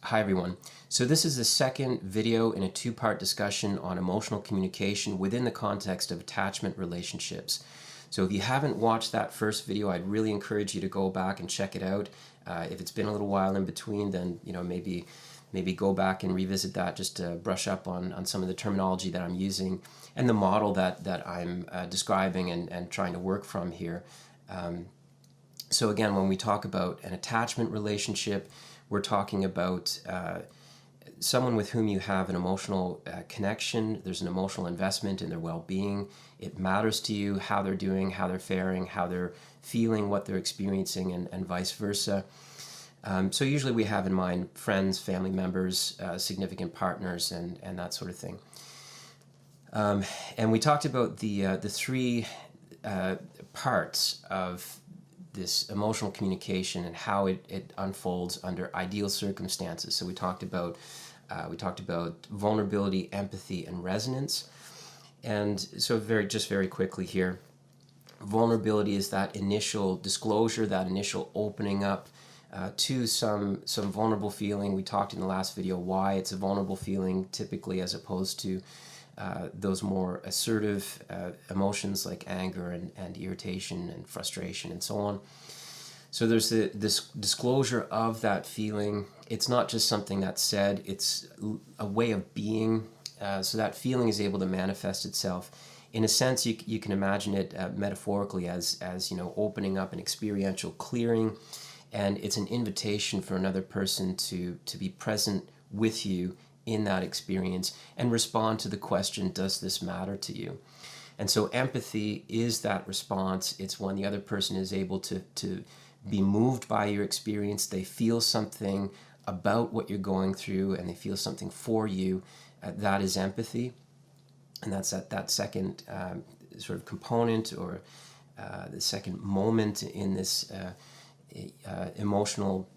Hi everyone. So this is the second video in a two-part discussion on emotional communication within the context of attachment relationships. So if you haven't watched that first video, I'd really encourage you to go back and check it out. If it's been a little while in between, then maybe go back and revisit that just to brush up on some of the terminology that I'm using and the model that I'm describing and trying to work from here. So again, when we talk about an attachment relationship, we're talking about someone with whom you have an emotional connection. There's an emotional investment in their well-being. It matters to you how they're doing, how they're faring, how they're feeling, what they're experiencing, and vice versa. So usually we have in mind friends, family members, significant partners, and that sort of thing. And we talked about the three parts of this emotional communication and how it unfolds under ideal circumstances. So we talked about vulnerability, empathy, and resonance. And so very quickly here, vulnerability is that initial disclosure, that initial opening up to some vulnerable feeling. We talked in the last video why it's a vulnerable feeling typically, as opposed to those more assertive emotions like anger and irritation and frustration and so on. So there's this disclosure of that feeling. It's not just something that's said, it's a way of being. So that feeling is able to manifest itself. In a sense, you can imagine it metaphorically as opening up an experiential clearing, and it's an invitation for another person to be present with you in that experience and respond to the question, does this matter to you? And so empathy is that response. It's when the other person is able to be moved by your experience. They feel something about what you're going through and they feel something for you. That is empathy. And that's that second sort of component, or the second moment in this emotional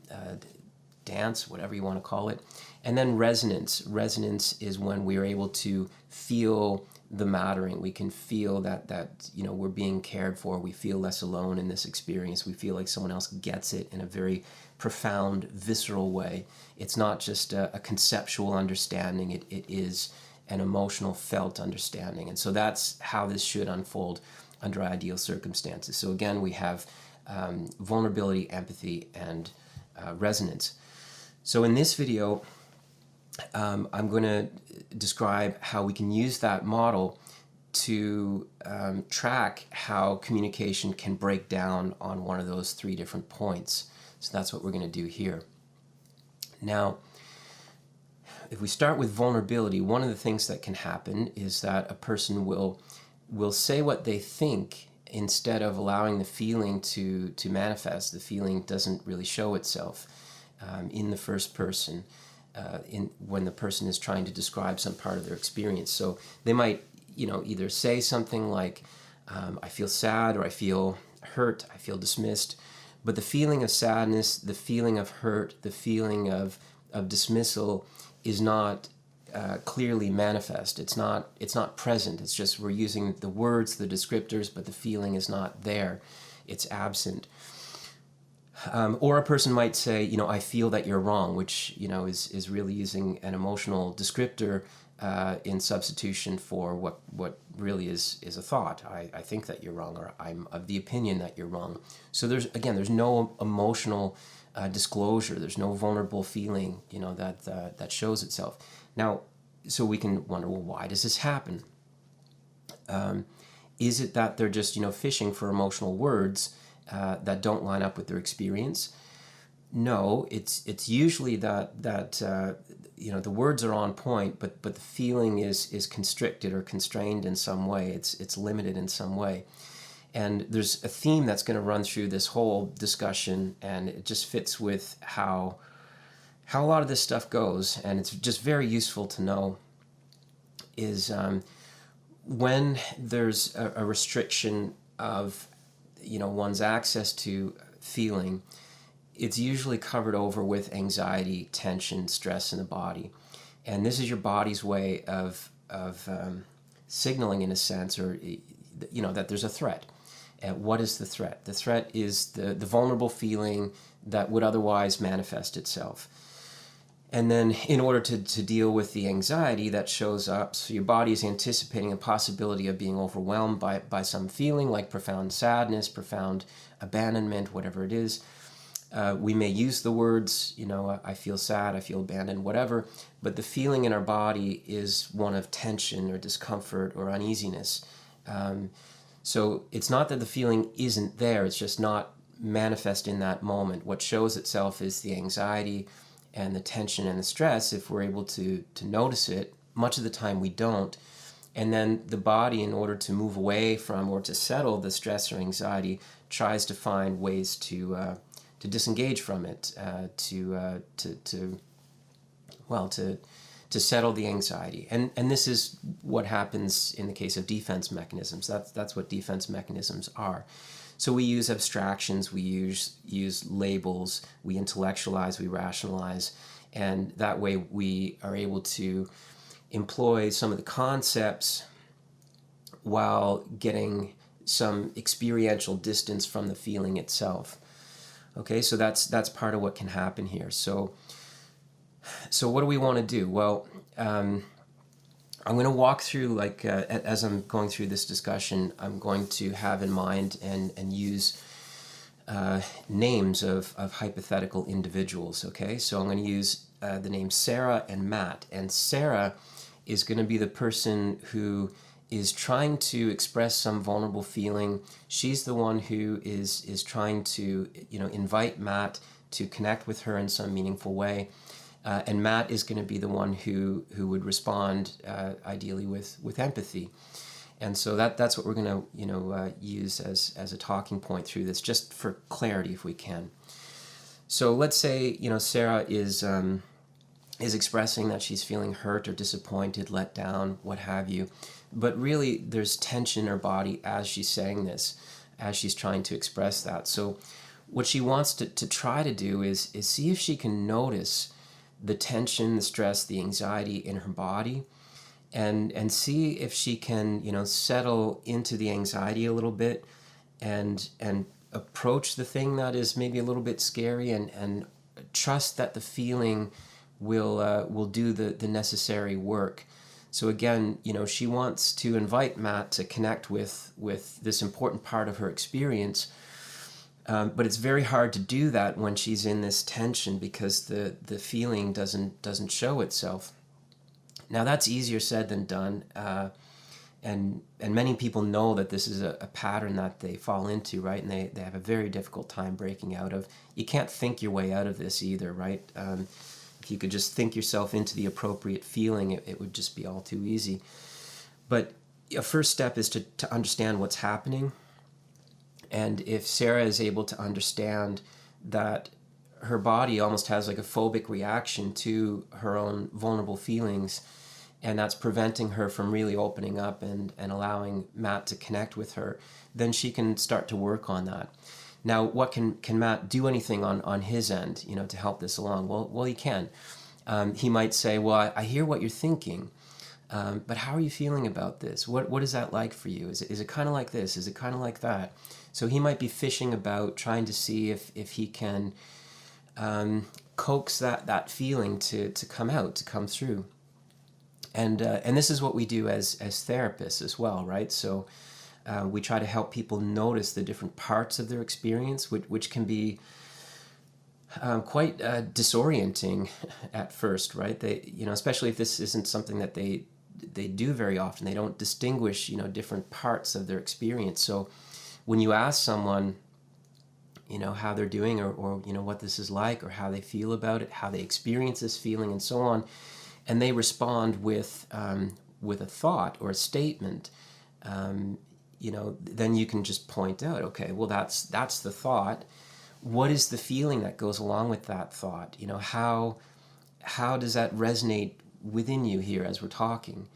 dance, whatever you want to call it. And then resonance. Resonance is when we are able to feel the mattering. We can feel that we're being cared for. We feel less alone in this experience. We feel like someone else gets it in a very profound, visceral way. It's not just a conceptual understanding. It is an emotional, felt understanding. And so that's how this should unfold under ideal circumstances. So again, we have vulnerability, empathy, and resonance. So in this video, I'm going to describe how we can use that model to track how communication can break down on one of those three different points. So that's what we're going to do here. Now, if we start with vulnerability, one of the things that can happen is that a person will say what they think instead of allowing the feeling to manifest. The feeling doesn't really show itself in the first person when the person is trying to describe some part of their experience. So they might either say something like, I feel sad, or I feel hurt, I feel dismissed. But the feeling of sadness, the feeling of hurt, the feeling of dismissal is not clearly manifest. It's not present. It's just we're using the words, the descriptors, but the feeling is not there. It's absent. Or a person might say, I feel that you're wrong, which is really using an emotional descriptor in substitution for what really is a thought. I think that you're wrong, or I'm of the opinion that you're wrong. So there's no emotional disclosure. There's no vulnerable feeling that shows itself. Now, so we can wonder, well, why does this happen? Is it that they're just fishing for emotional words that don't line up with their experience? No, it's usually that the words are on point, but the feeling is constricted or constrained in some way. It's limited in some way. And there's a theme that's going to run through this whole discussion, and it just fits with how a lot of this stuff goes, and it's just very useful to know, is when there's a restriction of one's access to feeling, it's usually covered over with anxiety, tension, stress in the body. And this is your body's way of signaling, in a sense, or that there's a threat. What is the threat? The threat is the vulnerable feeling that would otherwise manifest itself. And then in order to deal with the anxiety that shows up, so your body is anticipating a possibility of being overwhelmed by some feeling like profound sadness, profound abandonment, whatever it is. We may use the words, I feel sad, I feel abandoned, whatever, but the feeling in our body is one of tension or discomfort or uneasiness. So it's not that the feeling isn't there, it's just not manifest in that moment. What shows itself is the anxiety and the tension and the stress, if we're able to notice it. Much of the time we don't. And then the body, in order to move away from or to settle the stress or anxiety, tries to find ways to disengage from it, to settle the anxiety. And this is what happens in the case of defense mechanisms. That's what defense mechanisms are. So we use abstractions, we use labels, we intellectualize, we rationalize, and that way we are able to employ some of the concepts while getting some experiential distance from the feeling itself. Okay, so that's part of what can happen here. So what do we want to do? Well, I'm going to walk through, as I'm going through this discussion, I'm going to have in mind and use names of hypothetical individuals, okay? So I'm going to use the names Sarah and Matt. And Sarah is going to be the person who is trying to express some vulnerable feeling. She's the one who is trying to, invite Matt to connect with her in some meaningful way. And Matt is going to be the one who would respond ideally with empathy. And so that's what we're going to use as a talking point through this, just for clarity if we can. So let's say Sarah is expressing that she's feeling hurt or disappointed, let down, what have you. But really there's tension in her body as she's saying this, as she's trying to express that. So what she wants to try to do is see if she can notice the tension, the stress, the anxiety in her body, and see if she can, settle into the anxiety a little bit and approach the thing that is maybe a little bit scary and trust that the feeling will do the necessary work. So again, she wants to invite Matt to connect with this important part of her experience. But it's very hard to do that when she's in this tension because the feeling doesn't show itself. Now that's easier said than done, and many people know that this is a pattern that they fall into, right? And they have a very difficult time breaking out of. You can't think your way out of this either, right? If you could just think yourself into the appropriate feeling, it would just be all too easy. But a first step is to understand what's happening. And if Sarah is able to understand that her body almost has like a phobic reaction to her own vulnerable feelings, and that's preventing her from really opening up and allowing Matt to connect with her, then she can start to work on that. Now, what can Matt do anything on his end, to help this along? Well, he can. He might say, well, I hear what you're thinking, but how are you feeling about this? What is that like for you? Is it kind of like this? Is it kind of like that? So he might be fishing about, trying to see if he can coax that feeling to come out, to come through. And this is what we do as therapists as well, right? So we try to help people notice the different parts of their experience, which can be quite disorienting at first, right? They, especially if this isn't something that they do very often. They don't distinguish, different parts of their experience. So when you ask someone, how they're doing or what this is like or how they feel about it, how they experience this feeling and so on, and they respond with a thought or a statement, then you can just point out, okay, well, that's the thought. What is the feeling that goes along with that thought? How does that resonate within you here as we're talking?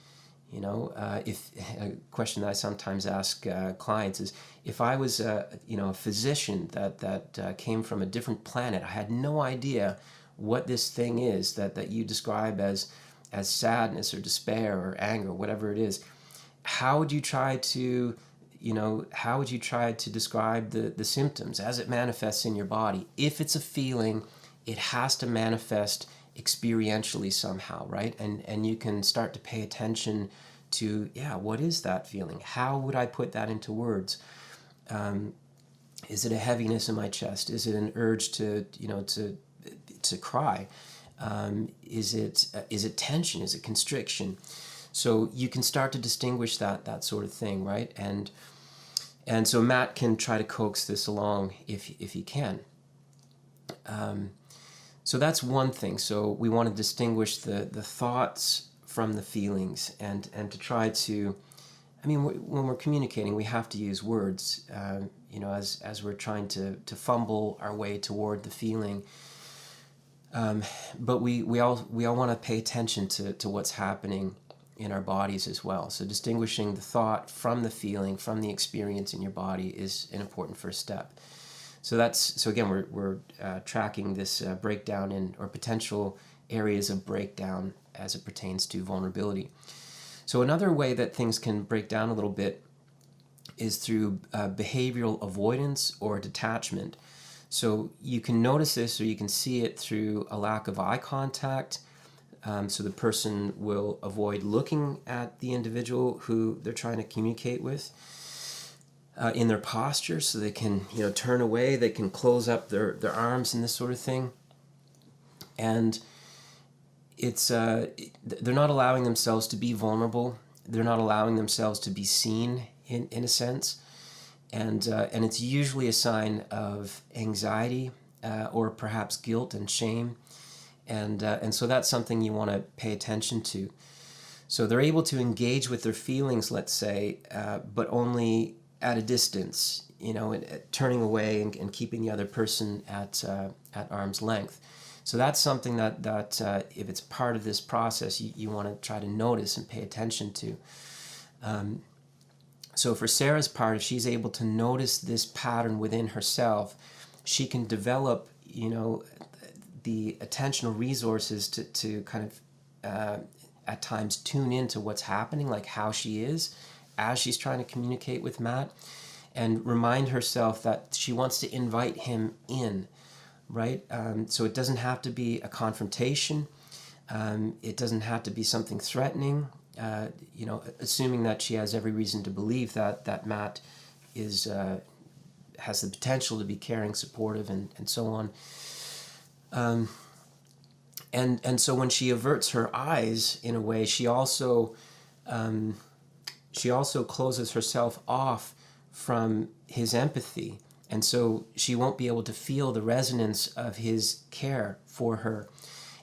If a question that I sometimes ask clients is, if I was a physician that came from a different planet, I had no idea what this thing is that you describe as sadness or despair or anger, whatever it is, how would you try to describe the symptoms as it manifests in your body? If it's a feeling, it has to manifest experientially somehow, right? And you can start to pay attention to, yeah, what is that feeling? How would I put that into words? Is it a heaviness in my chest? Is it an urge to cry? Is it tension? Is it constriction? So you can start to distinguish that sort of thing, right? And so Matt can try to coax this along if he can. So that's one thing. So we want to distinguish the thoughts from the feelings, and to try to, I mean, when we're communicating, we have to use words, as we're trying to fumble our way toward the feeling. But we all want to pay attention to what's happening in our bodies as well. So distinguishing the thought from the feeling, from the experience in your body, is an important first step. So again, we're tracking this breakdown in, or potential areas of breakdown as it pertains to vulnerability. So another way that things can break down a little bit is through behavioral avoidance or detachment. So you can notice this, or you can see it through a lack of eye contact. So the person will avoid looking at the individual who they're trying to communicate with. In their posture, so they can turn away, they can close up their arms and this sort of thing. And it's they're not allowing themselves to be vulnerable. They're not allowing themselves to be seen in a sense. And it's usually a sign of anxiety or perhaps guilt and shame. And so that's something you want to pay attention to. So they're able to engage with their feelings, let's say, but only at a distance, turning away and keeping the other person at arm's length. So that's something that if it's part of this process, you want to try to notice and pay attention to. So for Sarah's part, if she's able to notice this pattern within herself, she can develop, the attentional resources to kind of at times tune into what's happening, like how she is, as she's trying to communicate with Matt, and remind herself that she wants to invite him in, right? So it doesn't have to be a confrontation. It doesn't have to be something threatening, assuming that she has every reason to believe that Matt has the potential to be caring, supportive, and so on. And so when she averts her eyes, in a way, she also closes herself off from his empathy, and so she won't be able to feel the resonance of his care for her,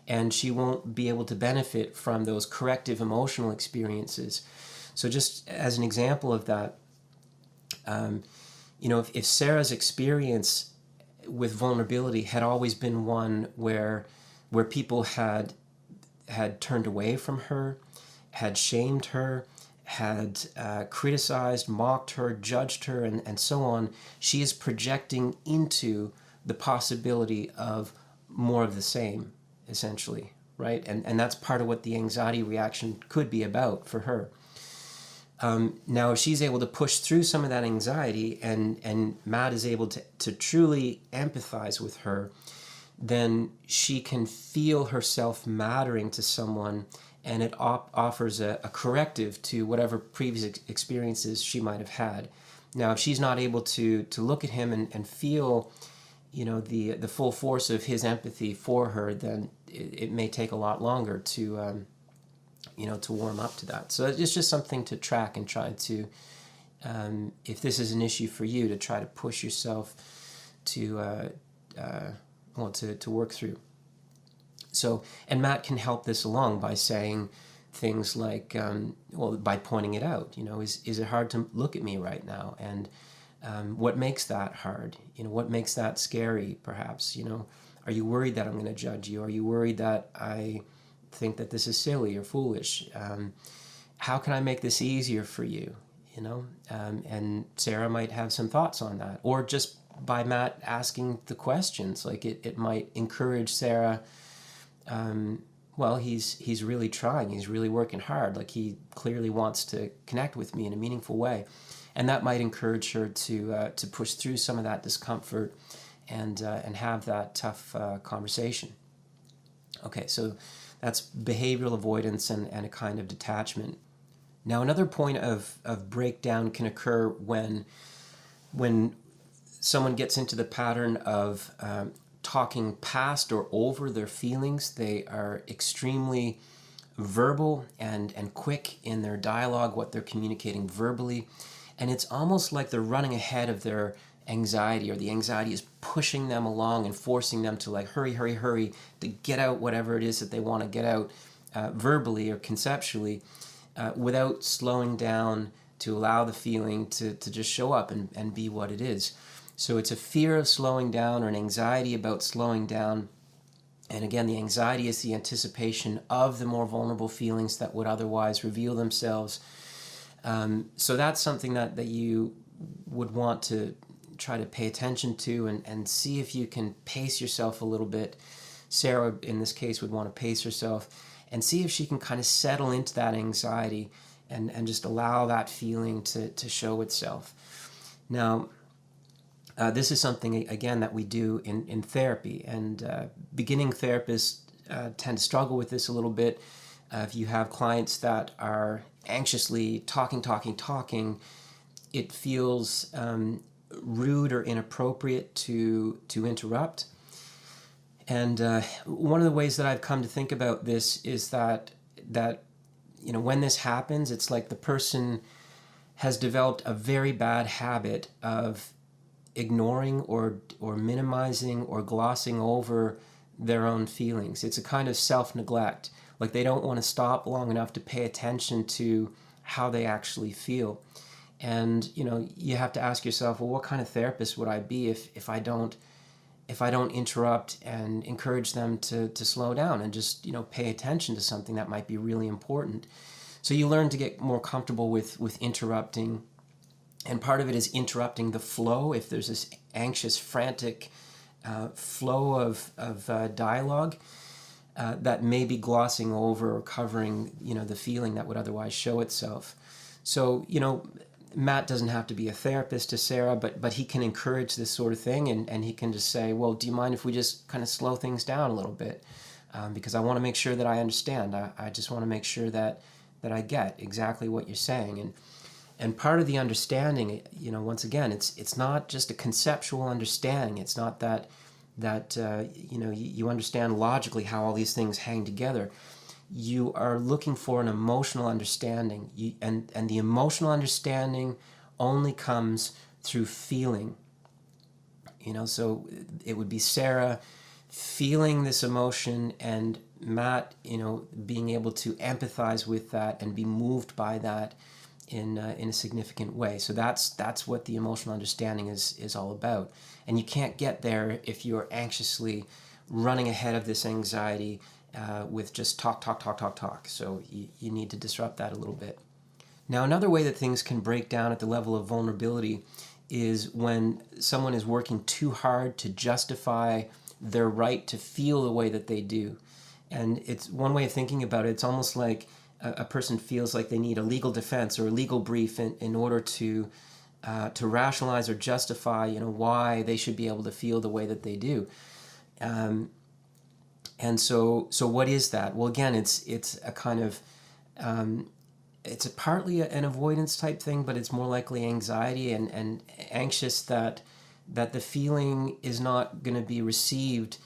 and she won't be able to benefit from those corrective emotional experiences. So just as an example of that, if Sarah's experience with vulnerability had always been one where people had turned away from her, had shamed her, had criticized, mocked her, judged her, and so on, she is projecting into the possibility of more of the same, essentially, right? And that's part of what the anxiety reaction could be about for her. Now, if she's able to push through some of that anxiety, and Matt is able to truly empathize with her, then she can feel herself mattering to someone, and it offers a corrective to whatever previous experiences she might have had. Now, if she's not able to look at him and feel, the full force of his empathy for her, then it may take a lot longer to warm up to that. So it's just something to track and try to, if this is an issue for you, to try to push yourself to work through. So, and Matt can help this along by saying things like, by pointing it out. Is it hard to look at me right now? And what makes that hard? What makes that scary, perhaps? Are you worried that I'm going to judge you? Are you worried that I think that this is silly or foolish? How can I make this easier for you? And Sarah might have some thoughts on that. Or just by Matt asking the questions, like it might encourage Sarah, he's really trying, he's really working hard, like he clearly wants to connect with me in a meaningful way. And that might encourage her to push through some of that discomfort and have that tough conversation. Okay, so that's behavioral avoidance and a kind of detachment. Now, another point of breakdown can occur when someone gets into the pattern of talking past or over their feelings. They are extremely verbal and quick in their dialogue, what they're communicating verbally. And it's almost like they're running ahead of their anxiety, or the anxiety is pushing them along and forcing them to like hurry, hurry, hurry to get out whatever it is that they want to get out verbally or conceptually, without slowing down to allow the feeling to just show up and be what it is. So it's a fear of slowing down or an anxiety about slowing down. And again, the anxiety is the anticipation of the more vulnerable feelings that would otherwise reveal themselves. So that's something that you would want to try to pay attention to and see if you can pace yourself a little bit. Sarah, in this case, would want to pace herself and see if she can kind of settle into that anxiety and just allow that feeling to show itself. Now, this is something, again, that we do in therapy, and beginning therapists tend to struggle with this a little bit. If you have clients that are anxiously talking, it feels rude or inappropriate to interrupt. And one of the ways that I've come to think about this is that when this happens, it's like the person has developed a very bad habit of ignoring or minimizing or glossing over their own feelings. It's a kind of self-neglect. Like they don't want to stop long enough to pay attention to how they actually feel. And you have to ask yourself, well, what kind of therapist would I be if I don't interrupt and encourage them to slow down and just pay attention to something that might be really important. So you learn to get more comfortable with interrupting, and part of it is interrupting the flow. If there's this anxious, frantic flow of dialogue that may be glossing over or covering the feeling that would otherwise show itself. So Matt doesn't have to be a therapist to Sarah, but he can encourage this sort of thing, and he can just say, well, do you mind if we just kind of slow things down a little bit? Because I want to make sure that I understand. I just want to make sure that I get exactly what you're saying. And part of the understanding, once again, it's not just a conceptual understanding. It's not that you understand logically how all these things hang together. You are looking for an emotional understanding, and the emotional understanding only comes through feeling. So it would be Sarah feeling this emotion, and Matt, being able to empathize with that and be moved by that in a significant way. So that's what the emotional understanding is all about. And you can't get there if you're anxiously running ahead of this anxiety with just talk. So you need to disrupt that a little bit. Now, another way that things can break down at the level of vulnerability is when someone is working too hard to justify their right to feel the way that they do. And it's one way of thinking about it. It's almost like a person feels like they need a legal defense or a legal brief in order to rationalize or justify, why they should be able to feel the way that they do. And so what is that? Well, again, it's a kind of it's partly an avoidance type thing, but it's more likely anxiety and anxious that the feeling is not going to be received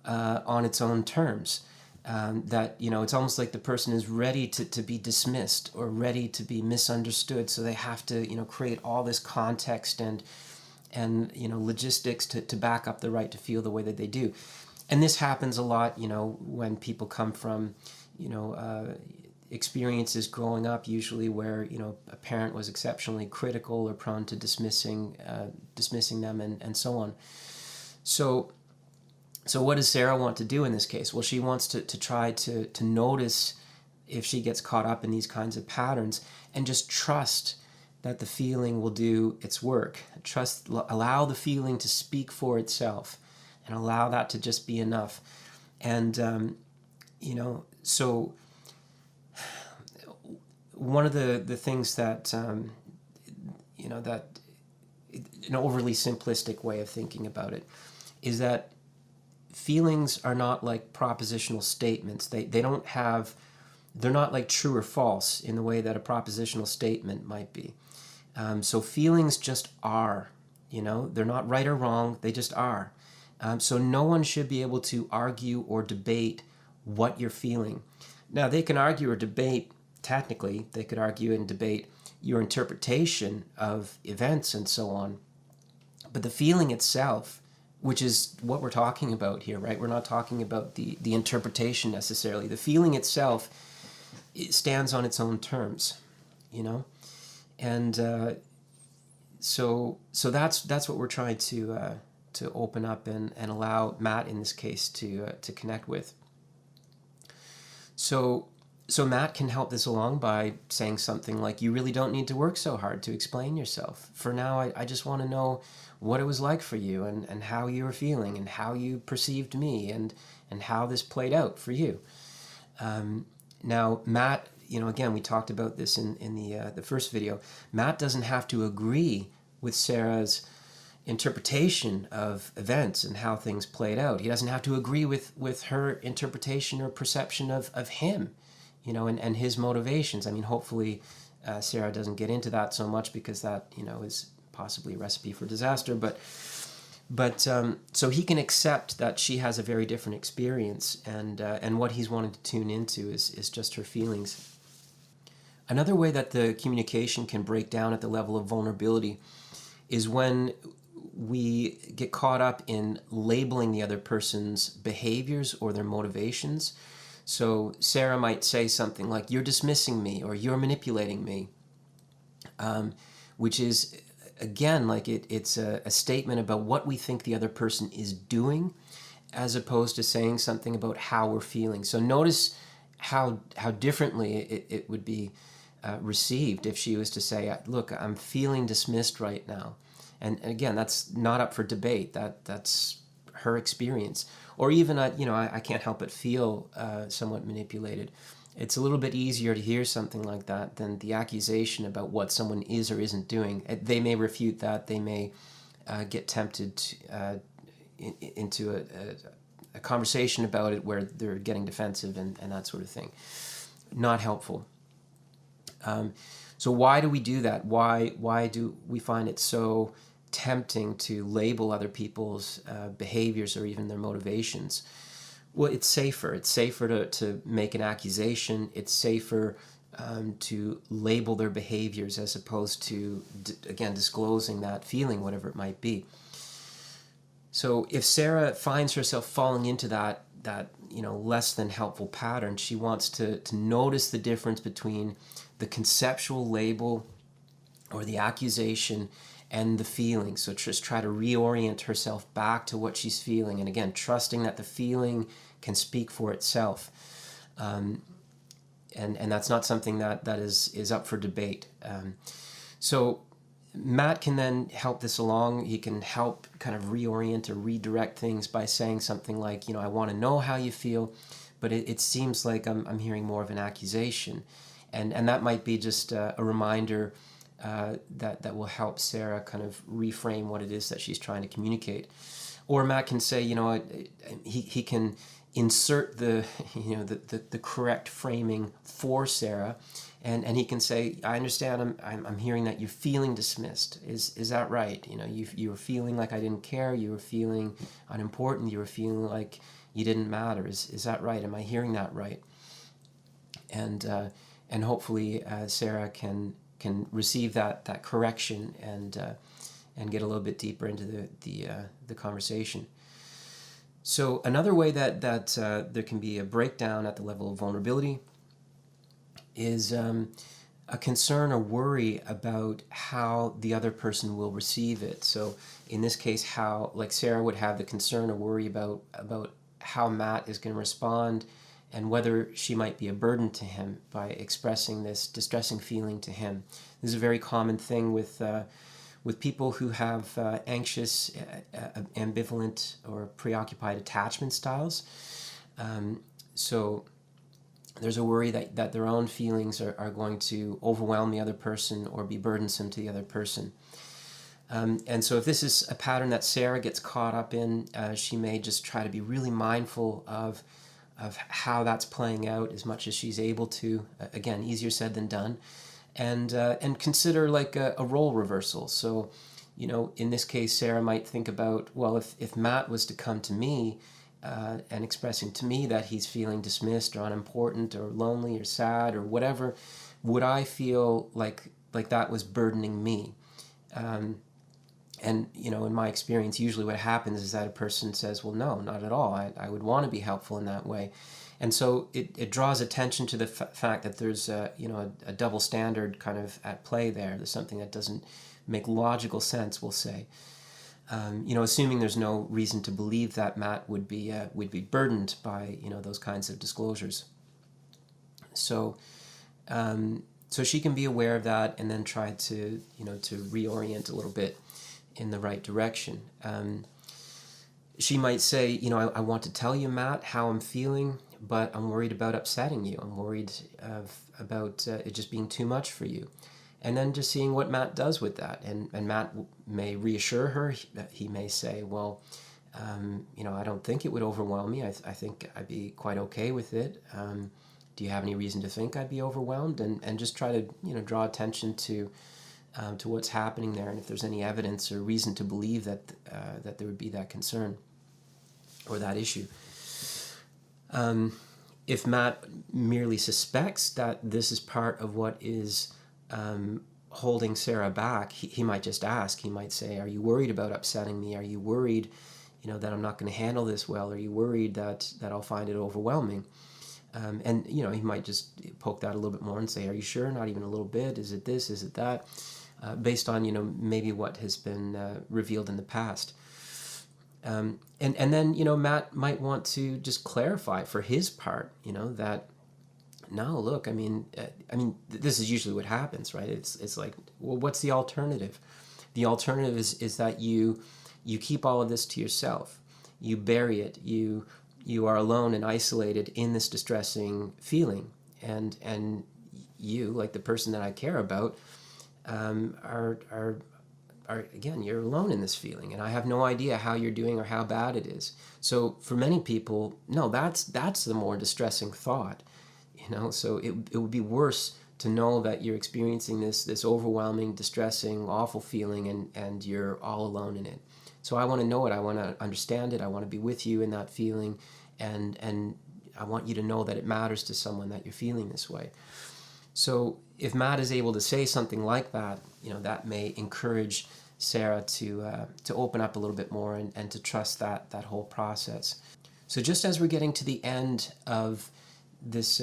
on its own terms. That it's almost like the person is ready to be dismissed or ready to be misunderstood, so they have to create all this context and logistics to back up the right to feel the way that they do. And this happens a lot when people come from experiences growing up, usually where a parent was exceptionally critical or prone to dismissing them and so on. So what does Sarah want to do in this case? Well, she wants to try to notice if she gets caught up in these kinds of patterns and just trust that the feeling will do its work. Allow the feeling to speak for itself and allow that to just be enough. And, so one of the things that, that an overly simplistic way of thinking about it is that feelings are not like propositional statements. They don't have, they're not like true or false in the way that a propositional statement might be. So feelings just are, they're not right or wrong, they just are. So no one should be able to argue or debate what you're feeling. Now, they can argue or debate, technically, they could argue and debate your interpretation of events and so on. But the feeling itself, which is what we're talking about here, right? We're not talking about the interpretation necessarily. The feeling itself, it stands on its own terms, and so that's what we're trying to open up and allow Matt in this case to connect with. So Matt can help this along by saying something like, you really don't need to work so hard to explain yourself. For now, I just want to know what it was like for you and how you were feeling and how you perceived me and how this played out for you. Now, Matt, again, we talked about this in the first video. Matt doesn't have to agree with Sarah's interpretation of events and how things played out. He doesn't have to agree with her interpretation or perception of him, and his motivations. I mean, hopefully Sarah doesn't get into that so much, because that, is possibly a recipe for disaster. But so he can accept that she has a very different experience, and what he's wanting to tune into is just her feelings. Another way that the communication can break down at the level of vulnerability is when we get caught up in labeling the other person's behaviors or their motivations. So Sarah might say something like, you're dismissing me, or you're manipulating me, which is, again, like it's a statement about what we think the other person is doing, as opposed to saying something about how we're feeling. So notice how differently it would be received if she was to say, look, I'm feeling dismissed right now. And again, that's not up for debate. That's her experience. Or even, I can't help but feel somewhat manipulated. It's a little bit easier to hear something like that than the accusation about what someone is or isn't doing. They may refute that. They may get tempted into a conversation about it where they're getting defensive and that sort of thing. Not helpful. So why do we do that? Why do we find it so tempting to label other people's behaviors or even their motivations? Well, it's safer. It's safer to make an accusation. It's safer to label their behaviors as opposed to, again, disclosing that feeling, whatever it might be. So if Sarah finds herself falling into that less than helpful pattern, she wants to notice the difference between the conceptual label or the accusation and the feeling. So just try to reorient herself back to what she's feeling, and again, trusting that the feeling can speak for itself. And that's not something that is up for debate. So Matt can then help this along. He can help kind of reorient or redirect things by saying something like, I want to know how you feel, but it seems like I'm hearing more of an accusation. And that might be just a reminder that will help Sarah kind of reframe what it is that she's trying to communicate. Or Matt can say, he can insert the correct framing for Sarah, and he can say, I understand, I'm hearing that you're feeling dismissed. Is that right? You were feeling like I didn't care, you were feeling unimportant, you were feeling like you didn't matter. Is that right? Am I hearing that right? And hopefully Sarah can receive that correction and get a little bit deeper into the conversation. So another way that there can be a breakdown at the level of vulnerability is a concern or worry about how the other person will receive it. So in this case, how, like Sarah would have the concern or worry about how Matt is going to respond, and whether she might be a burden to him by expressing this distressing feeling to him. This is a very common thing with people who have anxious, ambivalent, or preoccupied attachment styles. So there's a worry that their own feelings are going to overwhelm the other person or be burdensome to the other person. And so if this is a pattern that Sarah gets caught up in, she may just try to be really mindful of how that's playing out as much as she's able to. Again, easier said than done. And consider like a role reversal. So, in this case, Sarah might think about, well, if Matt was to come to me and expressing to me that he's feeling dismissed or unimportant or lonely or sad or whatever, would I feel like that was burdening me? And, in my experience, usually what happens is that a person says, well, no, not at all. I would want to be helpful in that way. And so it draws attention to the fact that there's a double standard kind of at play there. There's something that doesn't make logical sense, we'll say. Assuming there's no reason to believe that Matt would be burdened by, those kinds of disclosures. So she can be aware of that and then try to reorient a little bit in the right direction. She might say, I want to tell you, Matt, how I'm feeling, but I'm worried about upsetting you. I'm worried about it just being too much for you. And then just seeing what Matt does with that. And Matt may reassure her. He may say, well, I don't think it would overwhelm me. I think I'd be quite okay with it. Do you have any reason to think I'd be overwhelmed? And just try to, draw attention to what's happening there, and if there's any evidence or reason to believe that there would be that concern or that issue. If Matt merely suspects that this is part of what is holding Sarah back, he might just ask. He might say, are you worried about upsetting me? Are you worried, that I'm not going to handle this well? Are you worried that I'll find it overwhelming? And he might just poke that a little bit more and say, are you sure? Not even a little bit? Is it this? Is it that? Based on, maybe what has been revealed in the past. And then, Matt might want to just clarify for his part, that, no, look, I mean, this is usually what happens, right? It's like, well, what's the alternative? The alternative is that you keep all of this to yourself. You bury it. You are alone and isolated in this distressing feeling. And you, like the person that I care about, are again, you're alone in this feeling, and I have no idea how you're doing or how bad it is. So for many people, no, that's the more distressing thought, So it would be worse to know that you're experiencing this overwhelming, distressing, awful feeling, and you're all alone in it. So I want to know it. I want to understand it. I want to be with you in that feeling, and I want you to know that it matters to someone that you're feeling this way. So if Matt is able to say something like that, that may encourage Sarah to open up a little bit more and to trust that whole process. So just as we're getting to the end of this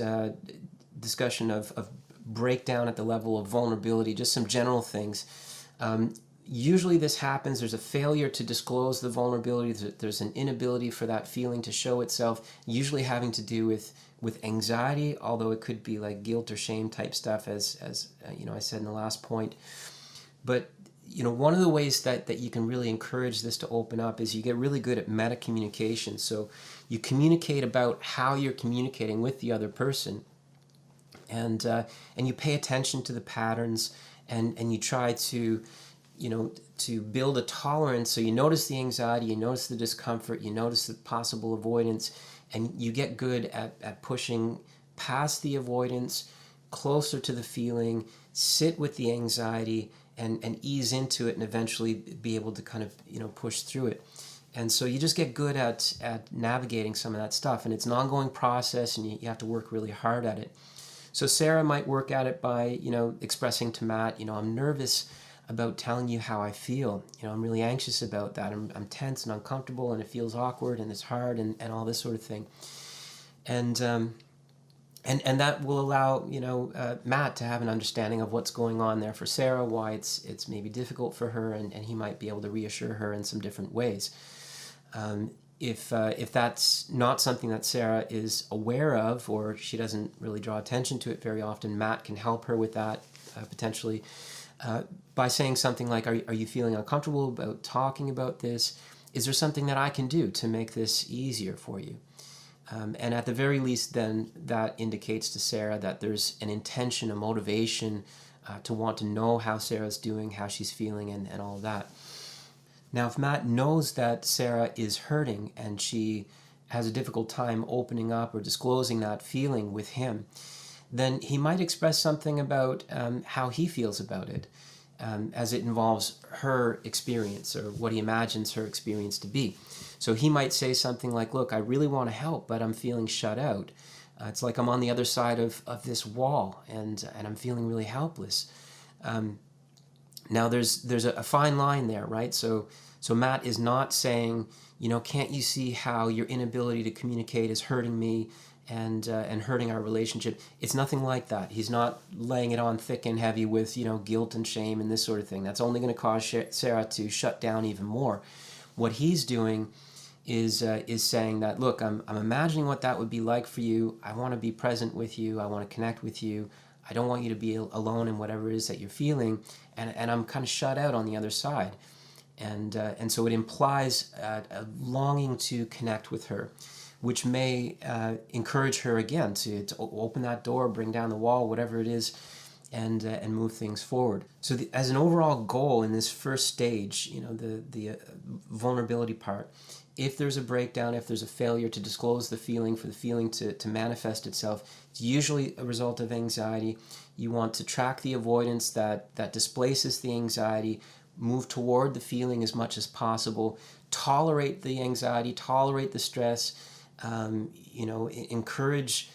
discussion of breakdown at the level of vulnerability, just some general things. Usually this happens, there's a failure to disclose the vulnerability, there's an inability for that feeling to show itself, usually having to do with anxiety, although it could be like guilt or shame type stuff, as I said in the last point. But one of the ways that you can really encourage this to open up is you get really good at meta communication. So you communicate about how you're communicating with the other person, and you pay attention to the patterns, and you try to build a tolerance. So you notice the anxiety, you notice the discomfort, you notice the possible avoidance, and you get good at pushing past the avoidance, closer to the feeling, sit with the anxiety, and ease into it, and eventually be able to kind of push through it. And so you just get good at navigating some of that stuff, and it's an ongoing process, and you have to work really hard at it. So Sarah might work at it by expressing to Matt, I'm nervous about telling you how I feel. I'm really anxious about that. I'm tense and uncomfortable, and it feels awkward, and it's hard, and all this sort of thing. And that will allow Matt to have an understanding of what's going on there for Sarah, why it's maybe difficult for her, and he might be able to reassure her in some different ways. If that's not something that Sarah is aware of, or she doesn't really draw attention to it very often, Matt can help her with that potentially by saying something like, are you feeling uncomfortable about talking about this? Is there something that I can do to make this easier for you? And at the very least, then, that indicates to Sarah that there's an intention, a motivation to want to know how Sarah's doing, how she's feeling, and all of that. Now, if Matt knows that Sarah is hurting and she has a difficult time opening up or disclosing that feeling with him, then he might express something about how he feels about it, as it involves her experience or what he imagines her experience to be. So he might say something like, look, I really want to help, but I'm feeling shut out. It's like I'm on the other side of this wall, and I'm feeling really helpless. Now, there's a fine line there, right? So Matt is not saying, can't you see how your inability to communicate is hurting me and hurting our relationship? It's nothing like that. He's not laying it on thick and heavy with, guilt and shame and this sort of thing. That's only going to cause Sarah to shut down even more. What he's doing is saying that, look, I'm imagining what that would be like for you. I want to be present with you. I want to connect with you. I don't want you to be alone in whatever it is that you're feeling, and I'm kind of shut out on the other side. And so it implies a longing to connect with her, which may encourage her again to open that door, bring down the wall, whatever it is, and move things forward. So as an overall goal in this first stage, the vulnerability part, if there's a breakdown, if there's a failure to disclose the feeling, for the feeling to manifest itself, it's usually a result of anxiety. You want to track the avoidance that displaces the anxiety, move toward the feeling as much as possible, tolerate the anxiety, tolerate the stress, encourage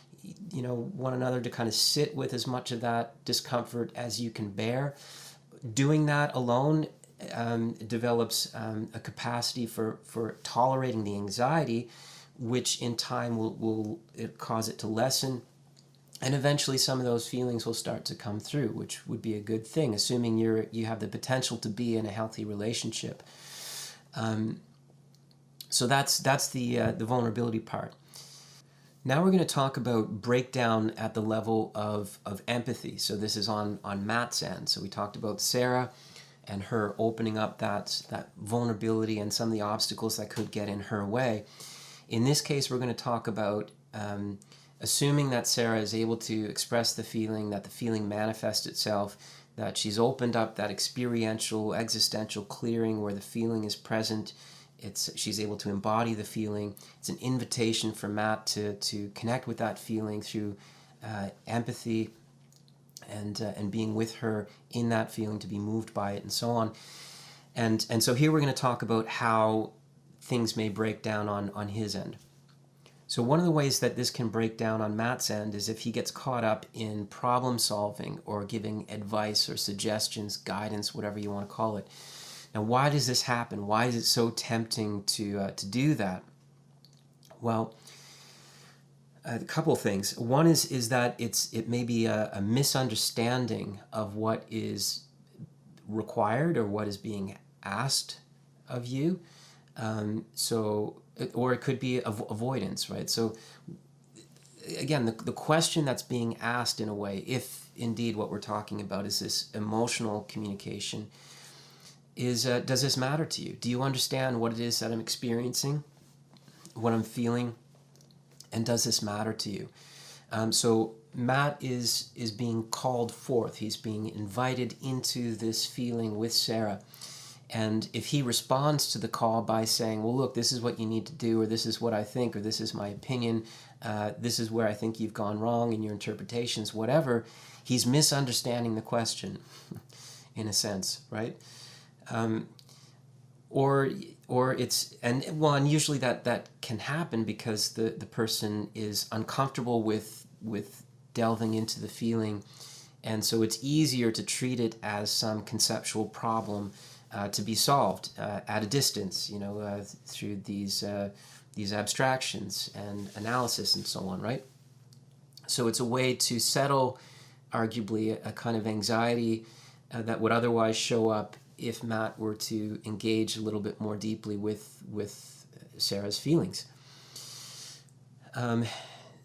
one another to kind of sit with as much of that discomfort as you can bear. Doing that alone develops a capacity for tolerating the anxiety, which in time will cause it to lessen. And eventually some of those feelings will start to come through, which would be a good thing, assuming you have the potential to be in a healthy relationship. So that's the vulnerability part. Now we're going to talk about breakdown at the level of empathy. So this is on Matt's end. So we talked about Sarah and her opening up that vulnerability and some of the obstacles that could get in her way. In this case, we're going to talk about assuming that Sarah is able to express the feeling, that the feeling manifests itself, that she's opened up that experiential, existential clearing where the feeling is present. She's able to embody the feeling. It's an invitation for Matt to connect with that feeling through empathy and being with her in that feeling, to be moved by it, and so on. And so here we're going to talk about how things may break down on his end. So one of the ways that this can break down on Matt's end is if he gets caught up in problem solving or giving advice or suggestions, guidance, whatever you want to call it. Now, why does this happen? Why is it so tempting to do that? Well, a couple of things. One is that it may be a misunderstanding of what is required or what is being asked of you. Or it could be avoidance, right? So again, the question that's being asked in a way, if indeed what we're talking about is this emotional communication, is does this matter to you? Do you understand what it is that I'm experiencing, what I'm feeling, and does this matter to you? So Matt is being called forth. He's being invited into this feeling with Sarah. And if he responds to the call by saying, well, look, this is what you need to do, or this is what I think, or this is my opinion, this is where I think you've gone wrong in your interpretations, whatever, he's misunderstanding the question, in a sense, right? Or it's, and usually that can happen because the person is uncomfortable with delving into the feeling, and so it's easier to treat it as some conceptual problem to be solved at a distance, through these abstractions and analysis and so on, right? So it's a way to settle, arguably, a kind of anxiety that would otherwise show up if Matt were to engage a little bit more deeply with Sarah's feelings.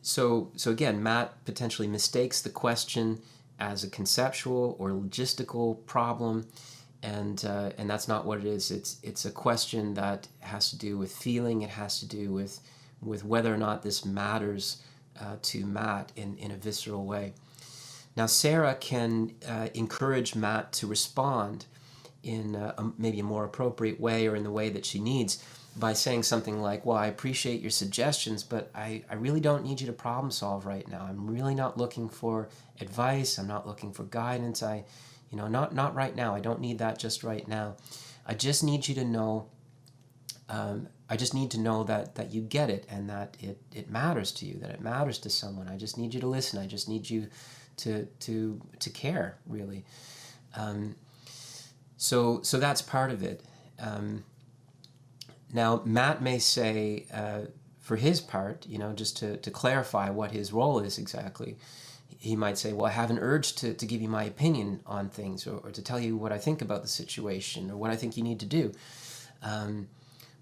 So again, Matt potentially mistakes the question as a conceptual or logistical problem. And that's not what it is. It's a question that has to do with feeling. It has to do with whether or not this matters to Matt in a visceral way. Now, Sarah can encourage Matt to respond in maybe a more appropriate way or in the way that she needs by saying something like, well, I appreciate your suggestions, but I really don't need you to problem solve right now. I'm really not looking for advice. I'm not looking for guidance. Not right now. I don't need that just right now. I just need you to know, I just need to know that you get it and that it matters to you, that it matters to someone. I just need you to listen. I just need you to care, really. So that's part of it. Now, Matt may say, for his part, just to clarify what his role is exactly, he might say, well, I have an urge to give you my opinion on things or to tell you what I think about the situation or what I think you need to do.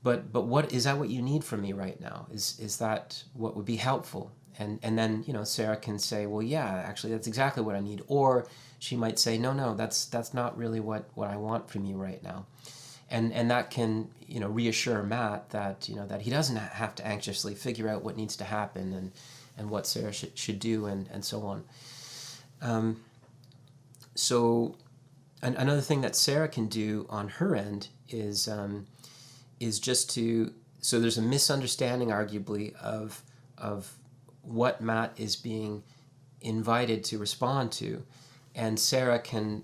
But what is that what you need from me right now? Is that what would be helpful? And then, Sarah can say, well, yeah, actually, that's exactly what I need. Or she might say, no, that's not really what I want from you right now. And that can, reassure Matt that, that he doesn't have to anxiously figure out what needs to happen and what Sarah should do and so on. So another thing that Sarah can do on her end is just so there's a misunderstanding arguably of what Matt is being invited to respond to, and Sarah can,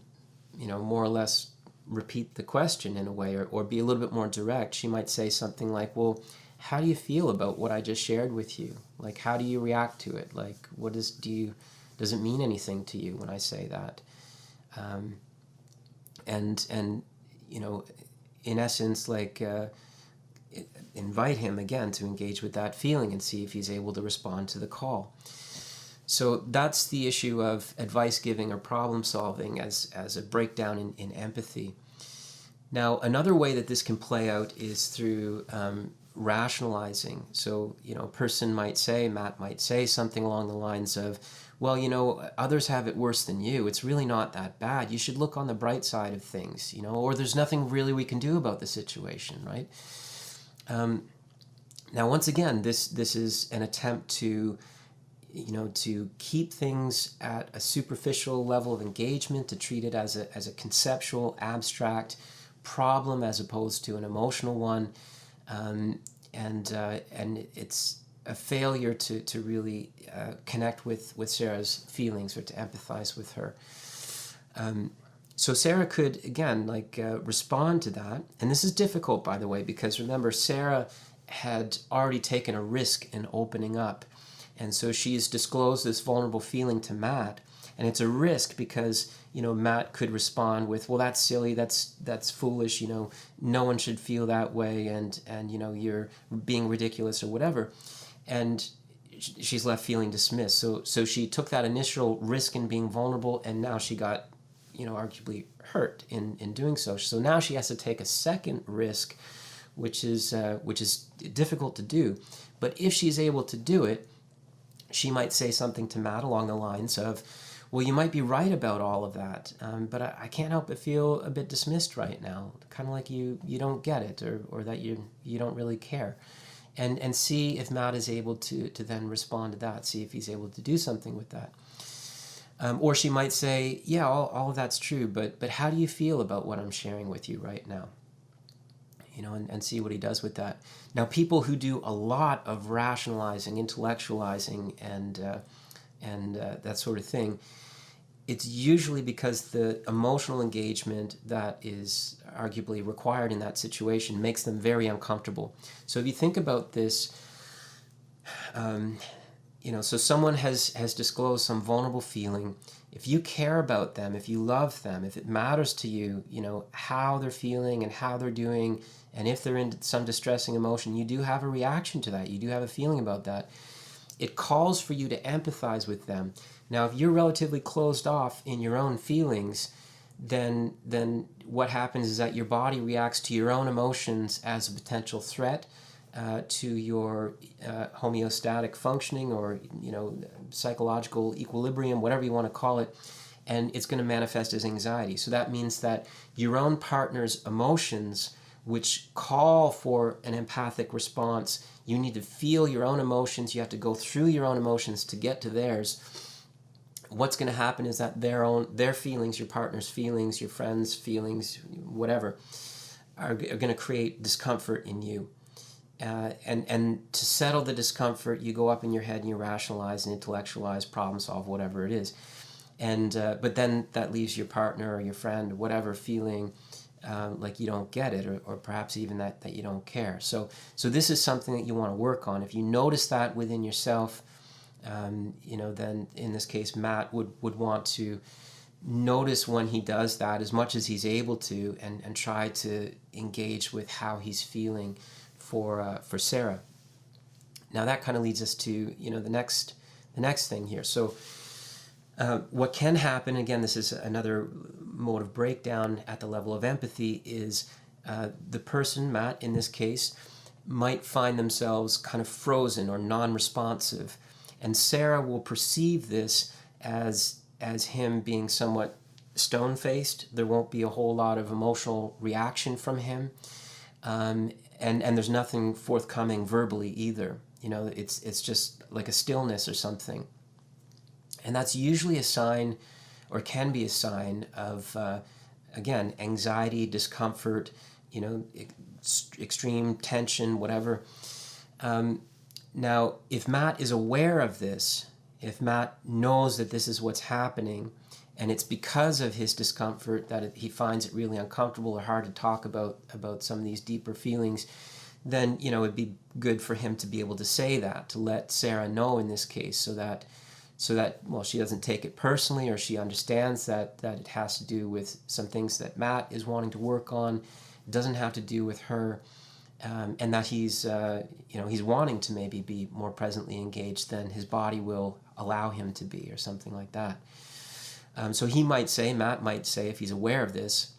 more or less repeat the question in a way or be a little bit more direct. She might say something like, well, how do you feel about what I just shared with you? Like, how do you react to it? Like, does it mean anything to you when I say that? And in essence, like, invite him again to engage with that feeling and see if he's able to respond to the call. So that's the issue of advice giving or problem solving as a breakdown in empathy. Now, another way that this can play out is through rationalizing. So, a person Matt might say something along the lines of, well, others have it worse than you. It's really not that bad. You should look on the bright side of things, or there's nothing really we can do about the situation, right? Now, once again, this is an attempt to keep things at a superficial level of engagement, to treat it as a conceptual, abstract problem as opposed to an emotional one, and it's a failure to really connect with Sarah's feelings or to empathize with her. So Sarah could, again, respond to that. And this is difficult, by the way, because remember, Sarah had already taken a risk in opening up. And so she's disclosed this vulnerable feeling to Matt. And it's a risk because, Matt could respond with, well, that's silly, that's foolish, no one should feel that way, and you're being ridiculous or whatever. And she's left feeling dismissed. So she took that initial risk in being vulnerable, and now she got arguably hurt in doing so. So now she has to take a second risk, which is difficult to do. But if she's able to do it, she might say something to Matt along the lines of, well, you might be right about all of that, but I can't help but feel a bit dismissed right now, kind of like you don't get it or that you don't really care. And see if Matt is able to then respond to that, see if he's able to do something with that. Or she might say, yeah, all of that's true, but how do you feel about what I'm sharing with you right now? And see what he does with that. Now, people who do a lot of rationalizing, intellectualizing, and that sort of thing, it's usually because the emotional engagement that is arguably required in that situation makes them very uncomfortable. So if you think about this, so someone has disclosed some vulnerable feeling. If you care about them, if you love them, if it matters to you, how they're feeling and how they're doing, and if they're in some distressing emotion, you do have a reaction to that. You do have a feeling about that. It calls for you to empathize with them. Now, if you're relatively closed off in your own feelings, then what happens is that your body reacts to your own emotions as a potential threat to your homeostatic functioning or psychological equilibrium, whatever you want to call it, and it's going to manifest as anxiety. So that means that your own partner's emotions, which call for an empathic response, you need to feel your own emotions, you have to go through your own emotions to get to theirs. what's going to happen is that their feelings, your partner's feelings, your friend's feelings, whatever, are going to create discomfort in you. And to settle the discomfort, you go up in your head and you rationalize and intellectualize, problem solve, whatever it is. And but then that leaves your partner or your friend, whatever, feeling like you don't get it, or perhaps even that you don't care. So this is something that you want to work on. If you notice that within yourself, then in this case, Matt would want to notice when he does that as much as he's able to, and try to engage with how he's feeling for Sarah. Now that kind of leads us to the next thing here. So what can happen, again, this is another mode of breakdown at the level of empathy, is the person, Matt in this case, might find themselves kind of frozen or non-responsive, and Sarah will perceive this as him being somewhat stone-faced. There won't be a whole lot of emotional reaction from him, and there's nothing forthcoming verbally either. It's just like a stillness or something. And that's usually a sign, or can be a sign of, again, anxiety, discomfort, extreme tension, whatever. Now, if Matt is aware of this, if Matt knows that this is what's happening, and it's because of his discomfort that he finds it really uncomfortable or hard to talk about some of these deeper feelings, then it'd be good for him to be able to say that, to let Sarah know in this case, so that well, she doesn't take it personally, or she understands that it has to do with some things that Matt is wanting to work on. It doesn't have to do with her, and that he's wanting to maybe be more presently engaged than his body will allow him to be, or something like that. So Matt might say, if he's aware of this,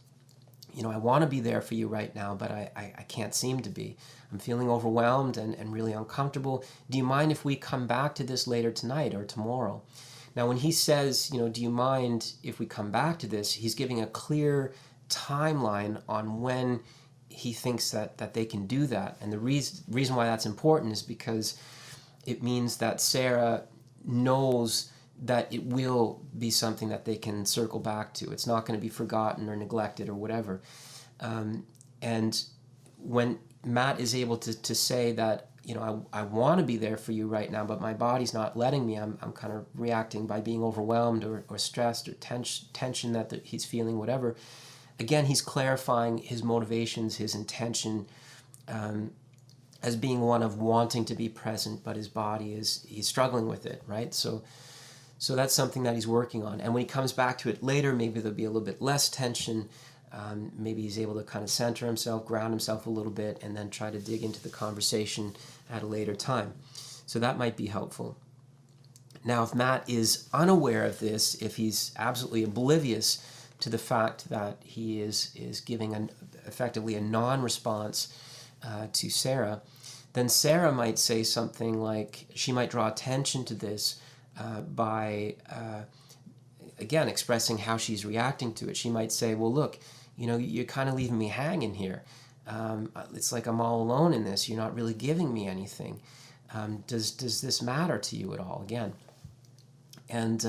I want to be there for you right now, but I can't seem to be. I'm feeling overwhelmed and really uncomfortable. Do you mind if we come back to this later tonight or tomorrow? Now, when he says, do you mind if we come back to this, he's giving a clear timeline on when he thinks that they can do that. And the reason why that's important is because it means that Sarah knows that it will be something that they can circle back to. It's not going to be forgotten or neglected or whatever. And when Matt is able to say that, I want to be there for you right now, but my body's not letting me. I'm kind of reacting by being overwhelmed or stressed or tension that he's feeling, whatever. Again, he's clarifying his motivations, his intention, as being one of wanting to be present, but his body he's struggling with it, right? So that's something that he's working on. And when he comes back to it later, maybe there'll be a little bit less tension. Maybe he's able to kind of center himself, ground himself a little bit, and then try to dig into the conversation at a later time. So that might be helpful. Now, if Matt is unaware of this, if he's absolutely oblivious to the fact that he is giving effectively a non-response to Sarah, then Sarah might say something like, she might draw attention to this by, again, expressing how she's reacting to it. She might say, well, look, you're kind of leaving me hanging here. It's like I'm all alone in this. You're not really giving me anything. Does this matter to you at all? Again. And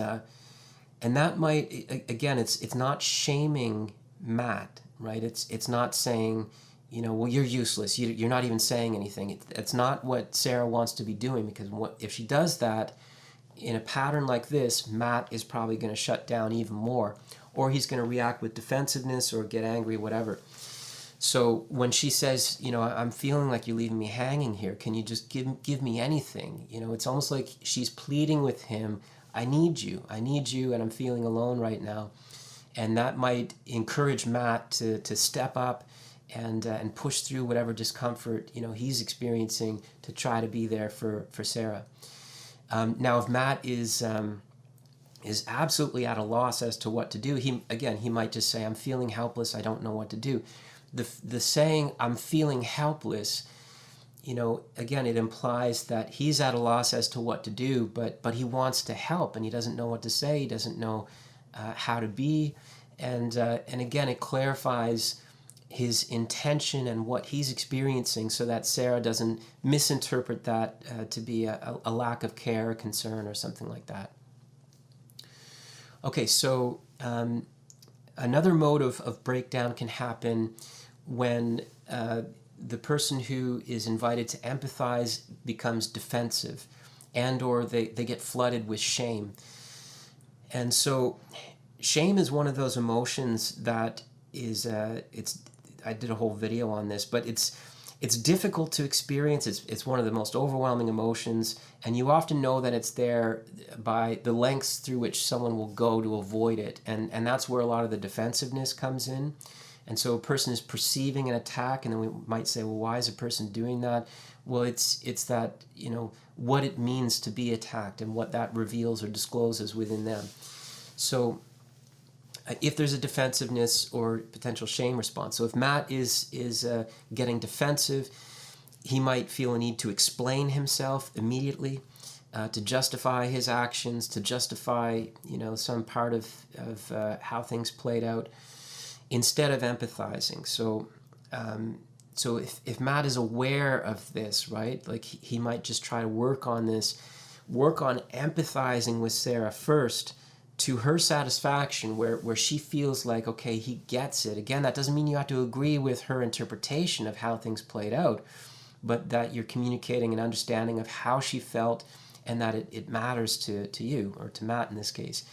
that might, again, it's not shaming Matt, right? It's not saying, well, you're useless. You're not even saying anything. It's not what Sarah wants to be doing, because if she does that, in a pattern like this, Matt is probably going to shut down even more, or he's going to react with defensiveness or get angry, whatever. So when she says, I'm feeling like you're leaving me hanging here, can you just give me anything? It's almost like she's pleading with him, I need you, and I'm feeling alone right now. And that might encourage Matt to step up and push through whatever discomfort he's experiencing to try to be there for Sarah. Now, if Matt is absolutely at a loss as to what to do, he might just say, I'm feeling helpless, I don't know what to do. The saying, I'm feeling helpless, again, it implies that he's at a loss as to what to do, but he wants to help, and he doesn't know what to say, he doesn't know how to be, and again, it clarifies his intention and what he's experiencing, so that Sarah doesn't misinterpret that to be a lack of care or concern or something like that. Okay, so another mode of breakdown can happen when the person who is invited to empathize becomes defensive, and or they get flooded with shame. And so shame is one of those emotions that is I did a whole video on this, but it's difficult to experience. It's one of the most overwhelming emotions, and you often know that it's there by the lengths through which someone will go to avoid it. And that's where a lot of the defensiveness comes in. And so a person is perceiving an attack, and then we might say, well, why is a person doing that? Well, it's that, what it means to be attacked and what that reveals or discloses within them. So if there's a defensiveness or potential shame response, so if Matt is getting defensive, he might feel a need to explain himself immediately, to justify his actions, to justify some part of how things played out, instead of empathizing. So if Matt is aware of this, right, like he might just try to work on empathizing with Sarah first, to her satisfaction, where she feels like, okay, he gets it. Again, that doesn't mean you have to agree with her interpretation of how things played out, but that you're communicating an understanding of how she felt, and that it matters to you, or to Matt in this case.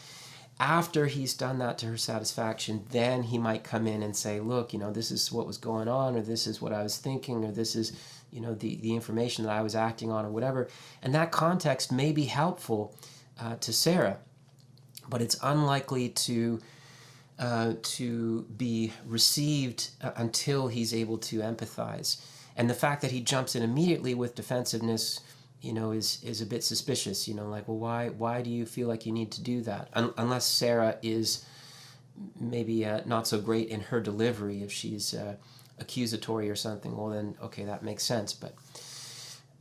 After he's done that to her satisfaction, then he might come in and say, look, this is what was going on, or this is what I was thinking, or this is, the information that I was acting on, or whatever. And that context may be helpful to Sarah, but it's unlikely to be received until he's able to empathize. And the fact that he jumps in immediately with defensiveness, is a bit suspicious. Like, well, why do you feel like you need to do that? Unless Sarah is maybe not so great in her delivery. If she's accusatory or something, well then, okay, that makes sense. But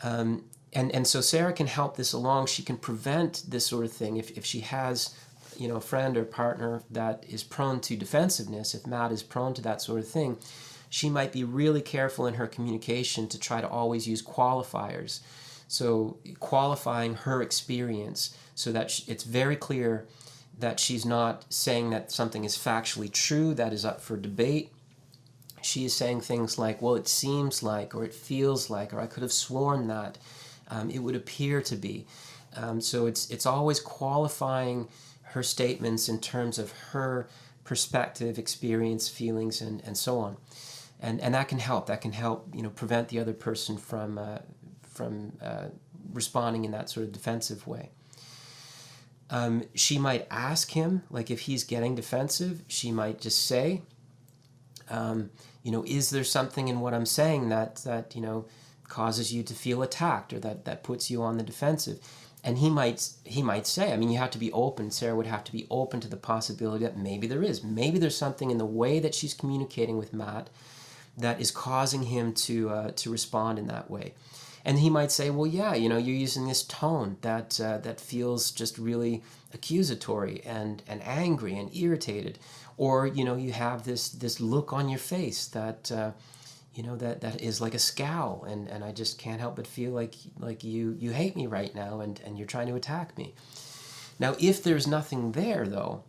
and so Sarah can help this along. She can prevent this sort of thing if she has a friend or partner that is prone to defensiveness. If Matt is prone to that sort of thing, she might be really careful in her communication to try to always use qualifiers. So qualifying her experience so that it's very clear that she's not saying that something is factually true, that is up for debate. She is saying things like, well, it seems like, or it feels like, or I could have sworn that, it would appear to be. So it's always qualifying her statements in terms of her perspective, experience, feelings, and so on. And that can help. That can help prevent the other person from responding in that sort of defensive way. She might ask him, like if he's getting defensive, she might just say, is there something in what I'm saying that causes you to feel attacked, or that puts you on the defensive? And he might say, you have to be open. Sarah would have to be open to the possibility that maybe there is. Maybe there's something in the way that she's communicating with Matt that is causing him to respond in that way. And he might say, well, yeah, you're using this tone that feels just really accusatory and angry and irritated. Or, you have this look on your face that that is like a scowl, and I just can't help but feel like you hate me right now, and you're trying to attack me. Now, if there's nothing there, though,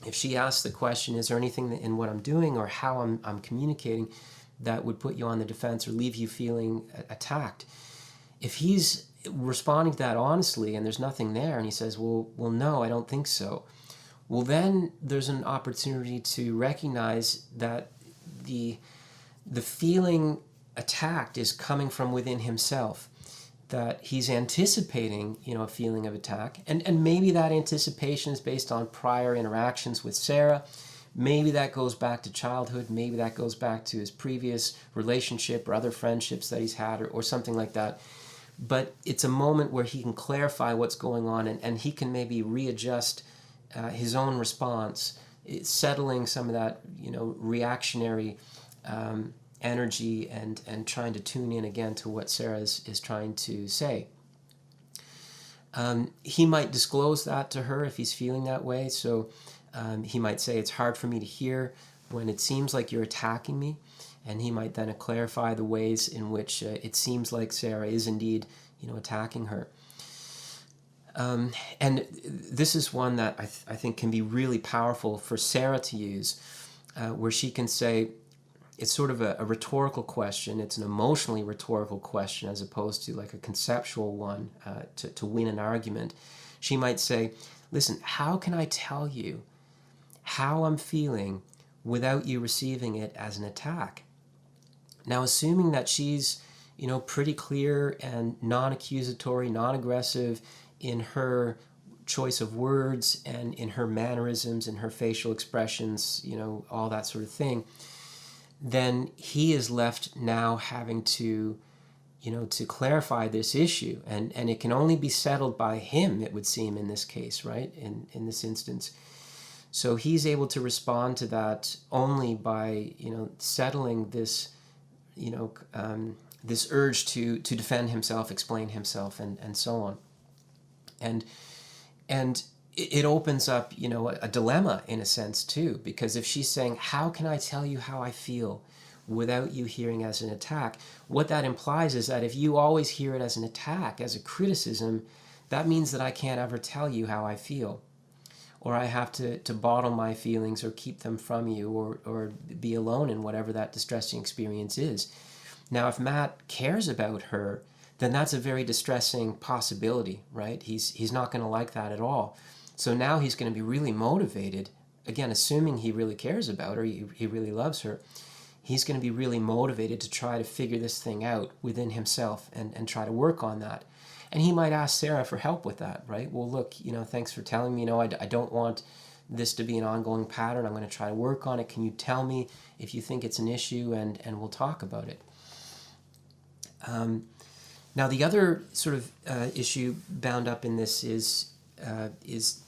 if she asks the question, is there anything in what I'm doing or how I'm communicating that would put you on the defense or leave you feeling attacked? If he's responding to that honestly and there's nothing there, and he says, well, no, I don't think so, well, then there's an opportunity to recognize that the feeling attacked is coming from within himself, that he's anticipating, a feeling of attack. And maybe that anticipation is based on prior interactions with Sarah. Maybe that goes back to childhood. Maybe that goes back to his previous relationship or other friendships that he's had, or something like that. But it's a moment where he can clarify what's going on, and he can maybe readjust his own response, settling some of that, reactionary energy, and trying to tune in again to what Sarah is trying to say. He might disclose that to her if he's feeling that way. So he might say, it's hard for me to hear when it seems like you're attacking me. And he might then clarify the ways in which it seems like Sarah is indeed, attacking her. And this is one that I think can be really powerful for Sarah to use, where she can say, it's sort of a rhetorical question. It's an emotionally rhetorical question as opposed to like a conceptual one to win an argument. She might say, listen, how can I tell you how I'm feeling without you receiving it as an attack? Now, assuming that she's, pretty clear and non-accusatory, non-aggressive in her choice of words and in her mannerisms and her facial expressions, all that sort of thing, then he is left now having to, to clarify this issue. And it can only be settled by him, it would seem, in this case, right? In this instance. So he's able to respond to that only by, settling this, this urge to defend himself, explain himself, and so on. And it opens up, a dilemma in a sense too, because if she's saying, how can I tell you how I feel without you hearing as an attack? What that implies is that if you always hear it as an attack, as a criticism, that means that I can't ever tell you how I feel, or I have to bottle my feelings or keep them from you, or be alone in whatever that distressing experience is. Now, if Matt cares about her, then that's a very distressing possibility, right? He's not going to like that at all. So now he's going to be really motivated, again, assuming he really cares about her, he really loves her, he's going to be really motivated to try to figure this thing out within himself and try to work on that. And he might ask Sarah for help with that, right? Well, look, thanks for telling me, I don't want this to be an ongoing pattern. I'm going to try to work on it. Can you tell me if you think it's an issue, and we'll talk about it. Now, the other sort of issue bound up in this is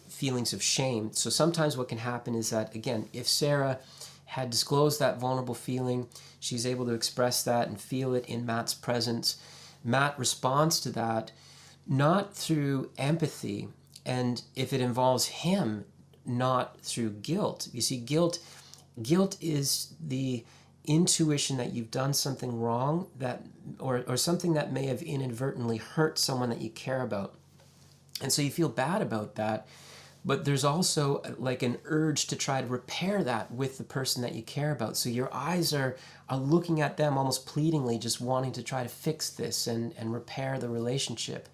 feelings of shame. So sometimes what can happen is that, again, if Sarah had disclosed that vulnerable feeling, she's able to express that and feel it in Matt's presence. Matt responds to that not through empathy, and if it involves him, not through guilt. You see, guilt is the intuition that you've done something wrong, that or something that may have inadvertently hurt someone that you care about. And so you feel bad about that, but there's also like an urge to try to repair that with the person that you care about. So your eyes are looking at them almost pleadingly, just wanting to try to fix this and repair the relationship.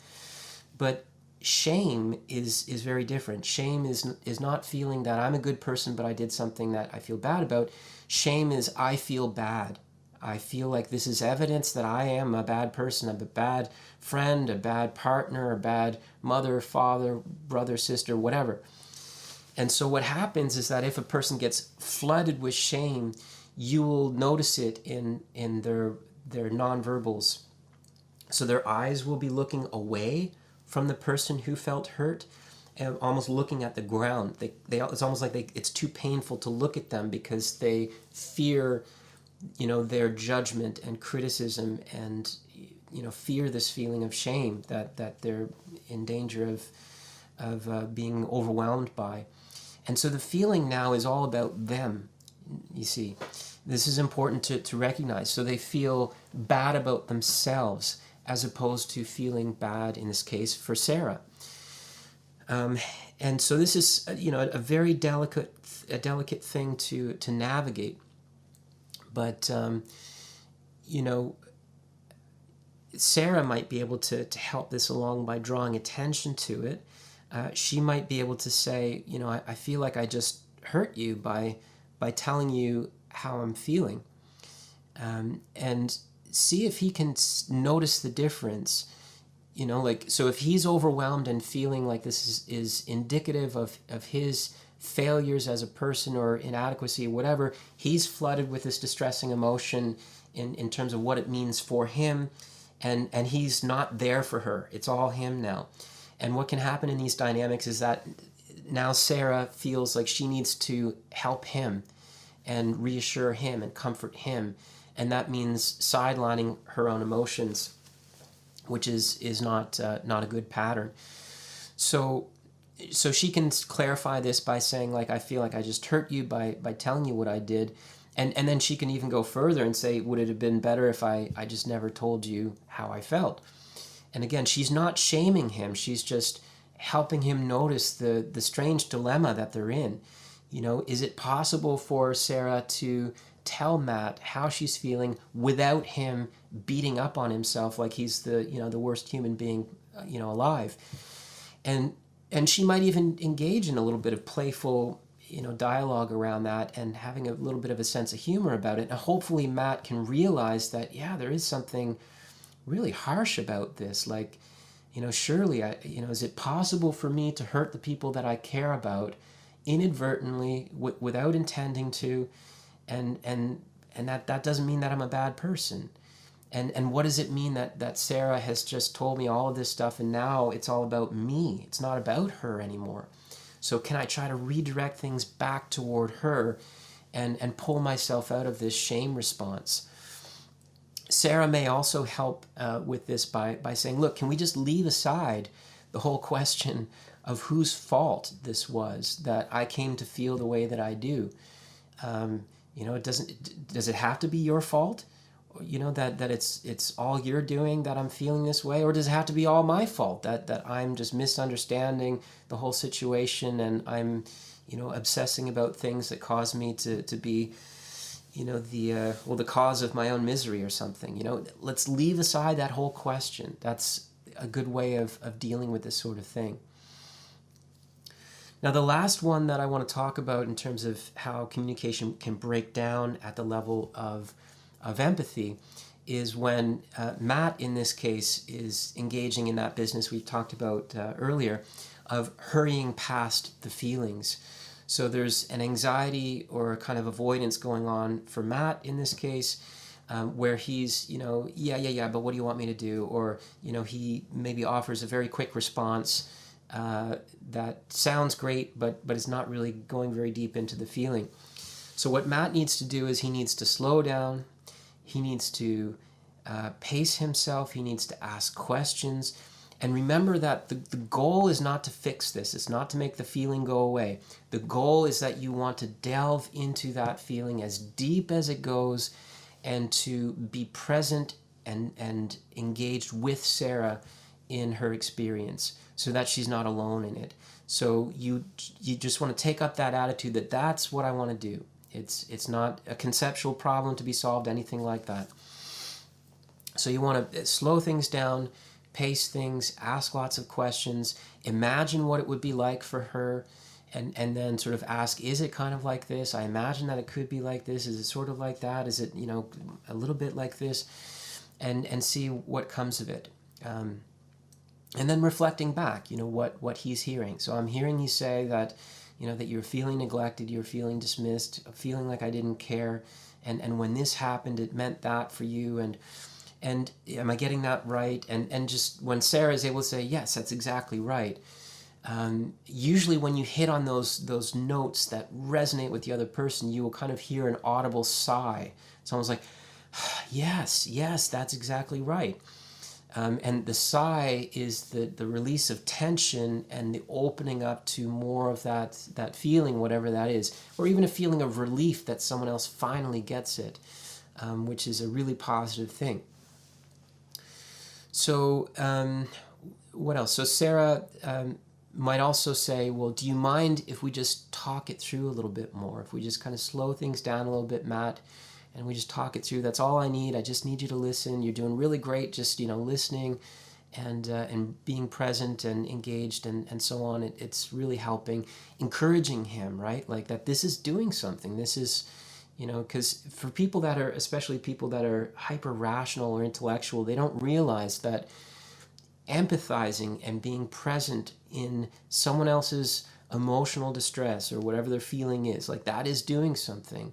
But shame is very different. Shame is not feeling that I'm a good person, but I did something that I feel bad about. Shame is I feel bad. I feel like this is evidence that I am a bad person. I'm a bad friend, a bad partner, a bad mother, father, brother, sister, whatever. And so what happens is that if a person gets flooded with shame, you will notice it in their nonverbals. So their eyes will be looking away from the person who felt hurt, and almost looking at the ground. It's almost like it's too painful to look at them because they fear, their judgment and criticism, and fear this feeling of shame that they're in danger of being overwhelmed by. And so the feeling now is all about them. You see, this is important to recognize. So they feel bad about themselves as opposed to feeling bad, in this case, for Sarah. And so this is, a very delicate thing to navigate. But, Sarah might be able to help this along by drawing attention to it. She might be able to say, I feel like I just hurt you by telling you how I'm feeling. And see if he can notice the difference. So if he's overwhelmed and feeling like this is indicative of his failures as a person or inadequacy, whatever, he's flooded with this distressing emotion in terms of what it means for him, and he's not there for her. It's all him now. And what can happen in these dynamics is that now Sarah feels like she needs to help him and reassure him and comfort him, and that means sidelining her own emotions, which is not a good pattern. So she can clarify this by saying, like, I feel like I just hurt you by telling you what I did. And then she can even go further and say, would it have been better if I just never told you how I felt? And again, she's not shaming him. She's just helping him notice the strange dilemma that they're in. Is it possible for Sarah to tell Matt how she's feeling without him beating up on himself like he's the worst human being alive? And she might even engage in a little bit of playful dialogue around that, and having a little bit of a sense of humor about it. And hopefully Matt can realize that, yeah, there is something really harsh about this. Like, surely is it possible for me to hurt the people that I care about inadvertently, without intending to, and that doesn't mean that I'm a bad person. And what does it mean that Sarah has just told me all of this stuff, and now it's all about me? It's not about her anymore. So can I try to redirect things back toward her and pull myself out of this shame response? Sarah may also help with this by saying, look, can we just leave aside the whole question of whose fault this was that I came to feel the way that I do? Does it have to be your fault? That it's all you're doing that I'm feeling this way? Or does it have to be all my fault that I'm just misunderstanding the whole situation, and I'm obsessing about things that cause me to be the cause of my own misery or something? Let's leave aside that whole question. That's a good way of dealing with this sort of thing. Now, the last one that I want to talk about in terms of how communication can break down at the level of empathy is when Matt, in this case, is engaging in that business we talked about earlier of hurrying past the feelings. So there's an anxiety or a kind of avoidance going on for Matt in this case, where he's, but what do you want me to do? Or, he maybe offers a very quick response that sounds great, but is not really going very deep into the feeling. So what Matt needs to do is he needs to slow down. He needs to pace himself. He needs to ask questions. And remember that the goal is not to fix this. It's not to make the feeling go away. The goal is that you want to delve into that feeling as deep as it goes, and to be present and engaged with Sarah in her experience, so that she's not alone in it. So you just want to take up that attitude that that's what I want to do. It's not a conceptual problem to be solved, anything like that. So you want to slow things down, pace things, ask lots of questions, imagine what it would be like for her, and then sort of ask, is it kind of like this? I imagine that it could be like this. Is it sort of like that? Is it, a little bit like this? And see what comes of it. And then reflecting back, what he's hearing. So I'm hearing you say that, that you're feeling neglected, you're feeling dismissed, feeling like I didn't care. And when this happened, it meant that for you. And am I getting that right? And just when Sarah is able to say, yes, that's exactly right. Usually when you hit on those notes that resonate with the other person, you will kind of hear an audible sigh. It's almost like, yes, that's exactly right. And the sigh is the release of tension and the opening up to more of that feeling, whatever that is, or even a feeling of relief that someone else finally gets it, which is a really positive thing. So what else? So Sarah might also say, well, do you mind if we just talk it through a little bit more? If we just kind of slow things down a little bit, Matt, and we just talk it through. That's all I need. I just need you to listen. You're doing really great, just listening and being present and engaged and so on. It's really helping, encouraging him, right? Like that this is doing something. This is, because for people that are, especially people that are hyper rational or intellectual, they don't realize that empathizing and being present in someone else's emotional distress or whatever their feeling is, like that is doing something.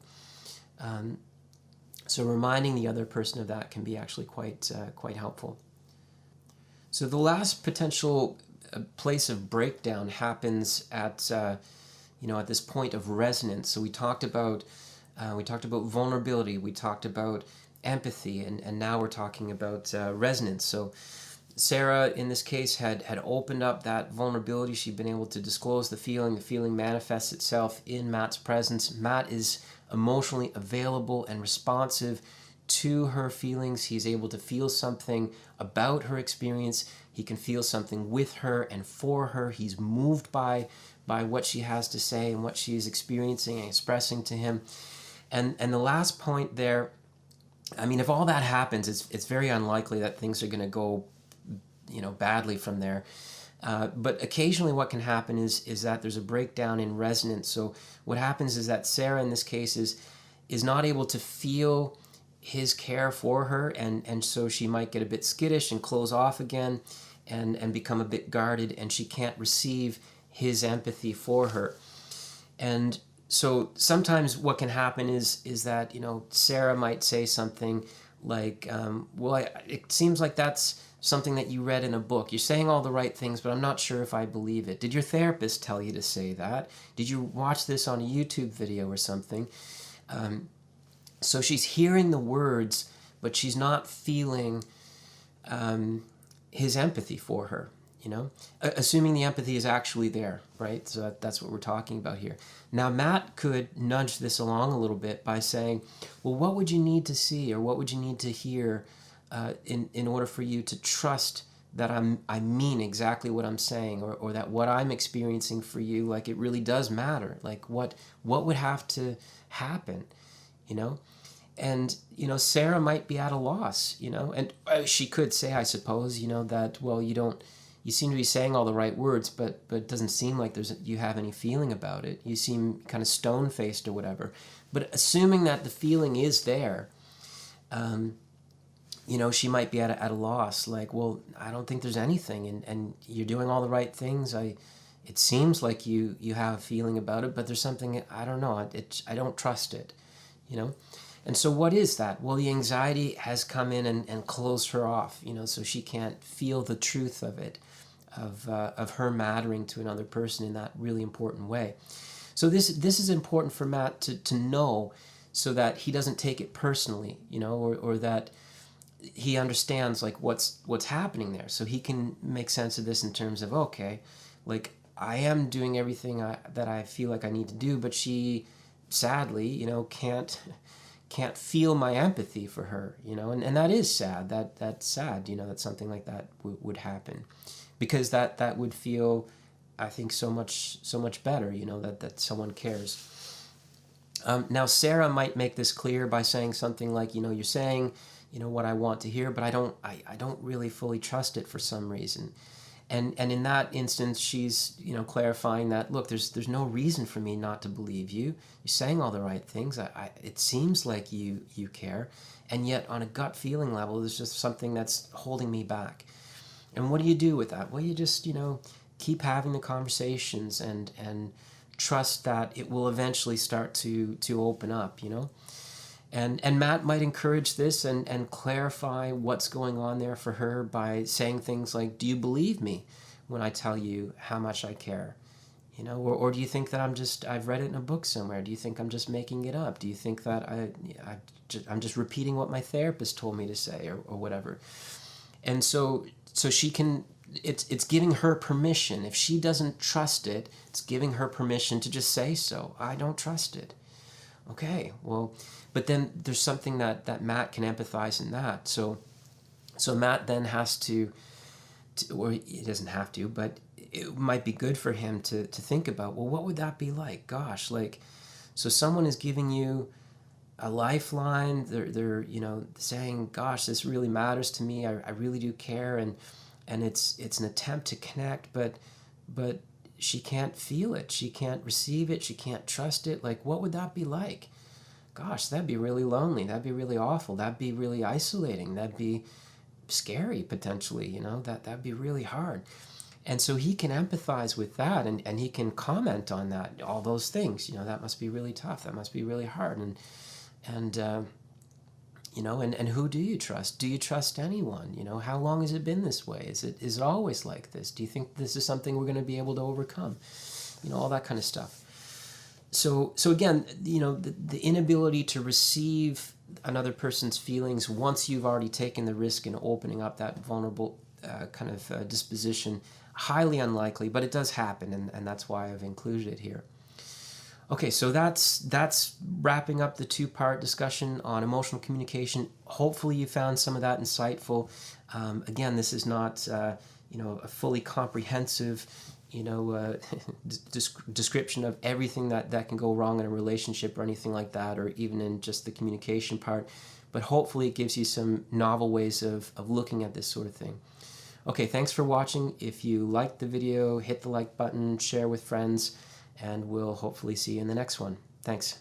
So reminding the other person of that can be actually quite helpful. So the last potential place of breakdown happens at this point of resonance. So we talked about vulnerability, we talked about empathy, and now we're talking about resonance. So Sarah, in this case, had opened up that vulnerability. She'd been able to disclose the feeling. The feeling manifests itself in Matt's presence. Matt is emotionally available and responsive to her feelings. He's able to feel something about her experience. He can feel something with her and for her. He's moved by what she has to say and what she's experiencing and expressing to him. And the last point there, I mean, if all that happens, it's very unlikely that things are going to go, badly from there. But occasionally what can happen is that there's a breakdown in resonance. So what happens is that Sarah in this case is not able to feel his care for her, and so she might get a bit skittish and close off again and become a bit guarded, and she can't receive his empathy for her. And so sometimes what can happen is that, Sarah might say something like, it seems like that's something that you read in a book. You're saying all the right things, but I'm not sure if I believe it. Did your therapist tell you to say that? Did you watch this on a YouTube video or something? So she's hearing the words, but she's not feeling his empathy for her, assuming the empathy is actually there, right? So that's what we're talking about here. Now, Matt could nudge this along a little bit by saying, well, what would you need to see or what would you need to hear in order for you to trust that I mean exactly what I'm saying, or that what I'm experiencing for you, like, it really does matter? Like, what would have to happen, And, Sarah might be at a loss, and she could say, I suppose, that, well, you seem to be saying all the right words, but it doesn't seem like you have any feeling about it. You seem kind of stone-faced or whatever. But assuming that the feeling is there, she might be at a loss. Like, well, I don't think there's anything, and you're doing all the right things. It seems like you have a feeling about it, but there's something, I don't know. I don't trust it, And so what is that? Well, the anxiety has come in and closed her off, so she can't feel the truth of it, of her mattering to another person in that really important way. So this is important for Matt to know, so that he doesn't take it personally, or that he understands like what's happening there, so he can make sense of this in terms of, okay, like, I am doing everything that I feel like I need to do, but she sadly, can't feel my empathy for her, and that is sad. That's sad, that something like that would happen, because that would feel, I think, so much better, that someone cares. Now, Sarah might make this clear by saying something like, you're saying, what I want to hear, but I don't really fully trust it for some reason. And in that instance, she's, clarifying that, look, there's no reason for me not to believe you. You're saying all the right things. It seems like you care, and yet on a gut feeling level, there's just something that's holding me back. And what do you do with that? Well, you just, keep having the conversations and trust that it will eventually start to open up, And Matt might encourage this and clarify what's going on there for her by saying things like, do you believe me when I tell you how much I care? Or do you think that I've read it in a book somewhere? Do you think I'm just making it up? Do you think that I'm just repeating what my therapist told me to say, or whatever? And so she can, it's giving her permission. If she doesn't trust it, it's giving her permission to just say so. I don't trust it. Okay, well, but then there's something that Matt can empathize in that. So Matt then has to, or he doesn't have to, but it might be good for him to think about, well, what would that be like? Gosh, like, so someone is giving you a lifeline. They're saying, gosh, this really matters to me. I really do care, and it's an attempt to connect, but she can't feel it. She can't receive it. She can't trust it. Like, what would that be like? Gosh, that'd be really lonely. That'd be really awful. That'd be really isolating. That'd be scary, potentially, that'd be really hard. And so he can empathize with that, and he can comment on that, all those things. That must be really tough. That must be really hard. And who do you trust? Do you trust anyone? How long has it been this way? Is it always like this? Do you think this is something we're going to be able to overcome? All that kind of stuff. So again, the inability to receive another person's feelings once you've already taken the risk in opening up that vulnerable kind of disposition, highly unlikely, but it does happen, and that's why I've included it here. Okay, so that's wrapping up the two-part discussion on emotional communication. Hopefully you found some of that insightful. Again, this is not a fully comprehensive description of everything that can go wrong in a relationship or anything like that, or even in just the communication part. But hopefully it gives you some novel ways of looking at this sort of thing. Okay, thanks for watching. If you liked the video, hit the like button, share with friends, and we'll hopefully see you in the next one. Thanks.